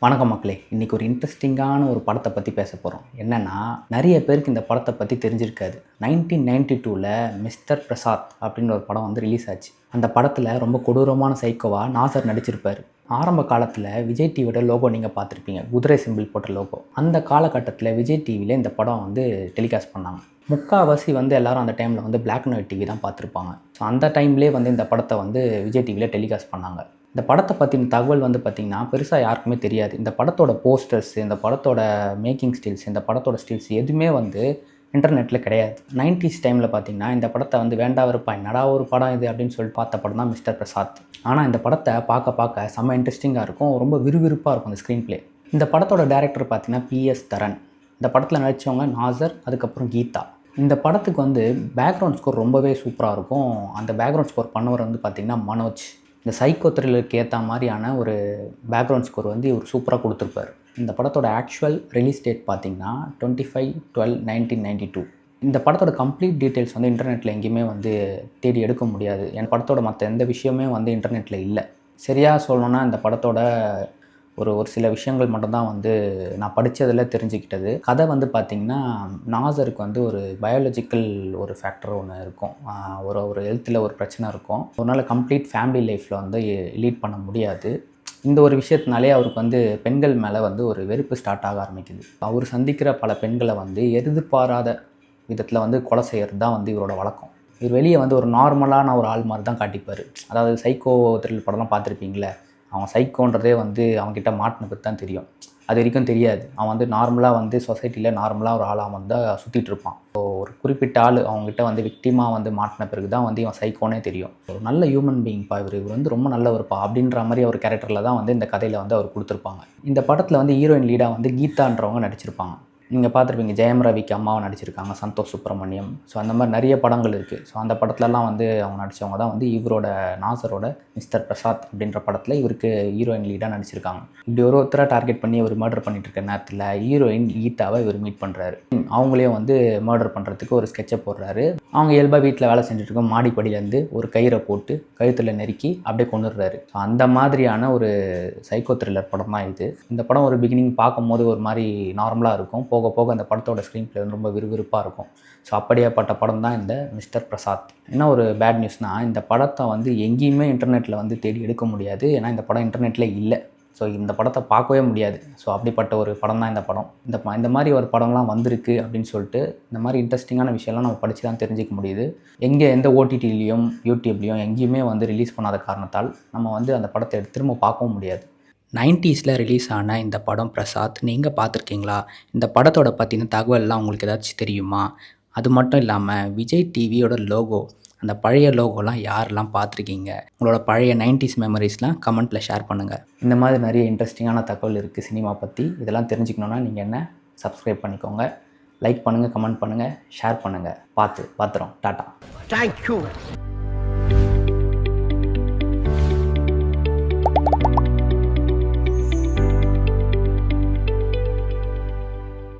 வணக்கம் மக்களே. இன்றைக்கி ஒரு இன்ட்ரெஸ்டிங்கான ஒரு படத்தை பற்றி பேச போகிறோம். என்னென்னா, நிறைய பேருக்கு இந்த படத்தை பற்றி தெரிஞ்சிருக்காது. 1992 மிஸ்டர் பிரசாத் அப்படின்னு ஒரு படம் வந்து ரிலீஸ் ஆச்சு. அந்த படத்தில் ரொம்ப கொடூரமான சைக்கோவாக நாசர் நடிச்சிருப்பார். ஆரம்ப காலத்தில் விஜய் டிவியோட லோகோ நீங்கள் பார்த்துருப்பீங்க, குதிரை சிம்பிள் போட்ட லோகோ. அந்த காலகட்டத்தில் விஜய் டிவியில் இந்த படம் வந்து டெலிகாஸ்ட் பண்ணாங்க. முக்கால்வாசி வந்து எல்லோரும் அந்த டைமில் வந்து பிளாக் அண்ட் ஒயிட் டிவி தான் பார்த்துருப்பாங்க. ஸோ அந்த டைம்லேயே வந்து இந்த படத்தை வந்து விஜய் டிவியில் டெலிகாஸ்ட் பண்ணாங்க. இந்த படத்தை பற்றின தகவல் வந்து பார்த்திங்கன்னா பெருசாக யாருக்குமே தெரியாது. இந்த படத்தோட போஸ்டர்ஸ், இந்த படத்தோட மேக்கிங் ஸ்டில்ஸ், இந்த படத்தோட ஸ்டில்ஸ் எதுவுமே வந்து இன்டர்நெட்டில் கிடையாது. 90s டைமில் பார்த்திங்கன்னா இந்த படத்தை வந்து வேண்டா வெறுப்பா என்னடா ஒரு படம் இது அப்படின்னு சொல்லிட்டு பார்த்த படம் தான் மிஸ்டர் பிரசாத். ஆனால் இந்த படத்தை பார்க்க செம்ம இன்ட்ரெஸ்டிங்காக இருக்கும், ரொம்ப விறுவிறுப்பாக இருக்கும் இந்த ஸ்க்ரீன் பிளே. இந்த படத்தோட டேரக்டர் பார்த்திங்கன்னா PS தரன். இந்த படத்தில் நடித்தவங்க நாசர், அதுக்கப்புறம் கீதா. இந்த படத்துக்கு வந்து பேக்ரவுண்ட் ஸ்கோர் ரொம்பவே சூப்பராக இருக்கும். அந்த பேக்ரவுண்ட் ஸ்கோர் பண்ணவர் வந்து பார்த்திங்கன்னா மனோஜ். இந்த சைக்கோ த்ரில்லருக்கு ஏற்ற மாதிரியான ஒரு பேக்ரவுண்ட் ஸ்கோர் வந்து இவர் சூப்பராக கொடுத்துருப்பார். இந்த படத்தோட ஆக்சுவல் ரிலீஸ் டேட் பார்த்திங்கன்னா 25/12/1992. இந்த படத்தோட கம்ப்ளீட் டீட்டெயில்ஸ் வந்து இன்டர்நெட்டில் எங்கேயுமே வந்து தேடி எடுக்க முடியாது. என் படத்தோட மற்ற எந்த விஷயமே வந்து இன்டர்நெட்டில் இல்லை. சரியாக சொல்லணுன்னா இந்த படத்தோட ஒரு சில விஷயங்கள் மட்டும்தான் வந்து நான் படித்ததில் தெரிஞ்சுக்கிட்டது. கதை வந்து பார்த்திங்கன்னா, நாசருக்கு வந்து ஒரு பயாலஜிக்கல் ஒரு ஃபேக்டர் ஒன்று இருக்கும். ஒரு ஹெல்த்தில் ஒரு பிரச்சனை இருக்கும். ஒரு நாள் கம்ப்ளீட் ஃபேமிலி லைஃப்பில் வந்து லீட் பண்ண முடியாது. இந்த ஒரு விஷயத்தினாலே அவருக்கு வந்து பெண்கள் மேலே வந்து ஒரு வெறுப்பு ஸ்டார்ட் ஆக ஆரம்பிக்குது. அவர் சந்திக்கிற பல பெண்களை வந்து எதிர்பாராத விதத்தில் வந்து கொலை செய்கிறது தான் வந்து இவரோட வழக்கம். இவர் வெளியே வந்து ஒரு நார்மலான ஒரு ஆள் மாதிரி தான் காட்டிப்பார். அதாவது சைக்கோ த்ரில்லர் படம்லாம் பார்த்துருப்பீங்களே, அவன் சைக்கோன்றதே வந்து அவன்கிட்ட மாட்டின பற்றி தான் தெரியும். அது வரைக்கும் தெரியாது. அவன் வந்து நார்மலாக வந்து சொசைட்டியில் நார்மலாக ஒரு ஆளாக வந்து சுற்றிட்டு இருப்பான். ஸோ ஒரு குறிப்பிட்ட ஆள் அவங்ககிட்ட வந்து விக்டிமாக வந்து மாட்டின பிறகு தான் வந்து இவன் சைக்கோனே தெரியும். ஒரு நல்ல ஹியூமன் பீயிங்ப்பா இவர் வந்து ரொம்ப நல்லவர்ப்பா அப்படின்ற மாதிரி ஒரு கேரக்டரில் தான் வந்து இந்த கதையில் வந்து அவர் கொடுத்துருப்பாங்க. இந்த படத்தில் வந்து ஹீரோயின் லீடாக வந்து கீதான்றவங்க நடிச்சிருப்பாங்க. நீங்கள் பார்த்துருப்பீங்க, ஜெயம் ரவிக்கு அம்மாவை நடிச்சிருக்காங்க, சந்தோஷ் சுப்ரமணியம். ஸோ அந்த மாதிரி நிறைய படங்கள் இருக்குது. ஸோ அந்த படத்துலலாம் வந்து அவங்க நடித்தவங்க தான் வந்து இவரோட நாசரோட மிஸ்டர் பிரசாத் அப்படின்ற படத்தில் இவருக்கு ஹீரோயின் லீடாக நடிச்சிருக்காங்க. இப்படி ஒருத்தரை டார்கெட் பண்ணி இவர் மர்டர் பண்ணிட்டு இருக்க நேரத்தில் ஹீரோயின் கீதாவை இவர் மீட் பண்ணுறாரு. அவங்களையும் வந்து மர்டர் பண்ணுறதுக்கு ஒரு ஸ்கெட்சை போடுறாரு. அவங்க இயல்பாக வீட்டில் வேலை செஞ்சுட்டு இருக்க மாடிப்படியிலேருந்து ஒரு கயிறை போட்டு கழுத்தில் நெருக்கி அப்படியே கொண்டுடுறாரு. ஸோ அந்த மாதிரியான ஒரு சைக்கோ த்ரில்லர் படம் தான் இது. இந்த படம் ஒரு பிகினிங் பார்க்கும்போது ஒரு மாதிரி நார்மலாக இருக்கும். போக போக அந்த படத்தோட ஸ்க்ரீன் பிளே வந்து ரொம்ப விறுவிறுப்பாக இருக்கும். ஸோ அப்படியேப்பட்ட படம் தான் இந்த மிஸ்டர் பிரசாத். என்ன ஒரு பேட் நியூஸ்னால், இந்த படத்தை வந்து எங்கேயுமே இன்டர்நெட்டில் வந்து தேடி எடுக்க முடியாது. ஏன்னா இந்த படம் இன்டர்நெட்டில் இல்லை. ஸோ இந்த படத்தை பார்க்கவே முடியாது. ஸோ அப்படிப்பட்ட ஒரு படம் தான் இந்த படம். இந்த மாதிரி ஒரு படம்லாம் வந்திருக்கு அப்படின்னு சொல்லிட்டு இந்த மாதிரி இன்ட்ரெஸ்டிங்கான விஷயம்லாம் நம்ம படித்து தான் தெரிஞ்சிக்க முடியுது. எந்த ஓடிடிலையும் யூடியூப்லேயும் எங்கேயுமே வந்து ரிலீஸ் பண்ணாத காரணத்தால் நம்ம வந்து அந்த படத்தை திரும்ப பார்க்கவும் முடியாது. 90s ரிலீஸ் ஆன இந்த படம் பிரசாத் நீங்கள் பார்த்துருக்கீங்களா? இந்த படத்தோட பற்றின தகவல்லாம் உங்களுக்கு ஏதாச்சும் தெரியுமா? அது மட்டும் இல்லாமல் விஜய் டிவியோட லோகோ, அந்த பழைய லோகோலாம் யாரெல்லாம் பார்த்துருக்கீங்க? உங்களோட பழைய 90s மெமரிஸ்லாம் கமெண்ட்டில் ஷேர் பண்ணுங்கள். இந்த மாதிரி நிறைய இன்ட்ரெஸ்டிங்கான தகவல் இருக்குது சினிமா பற்றி. இதெல்லாம் தெரிஞ்சுக்கணுன்னா நீங்கள் என்ன சப்ஸ்கிரைப் பண்ணிக்கோங்க. லைக் பண்ணுங்கள், கமெண்ட் பண்ணுங்கள், ஷேர் பண்ணுங்கள். பார்த்துறோம். டாட்டா. தேங்க்யூ.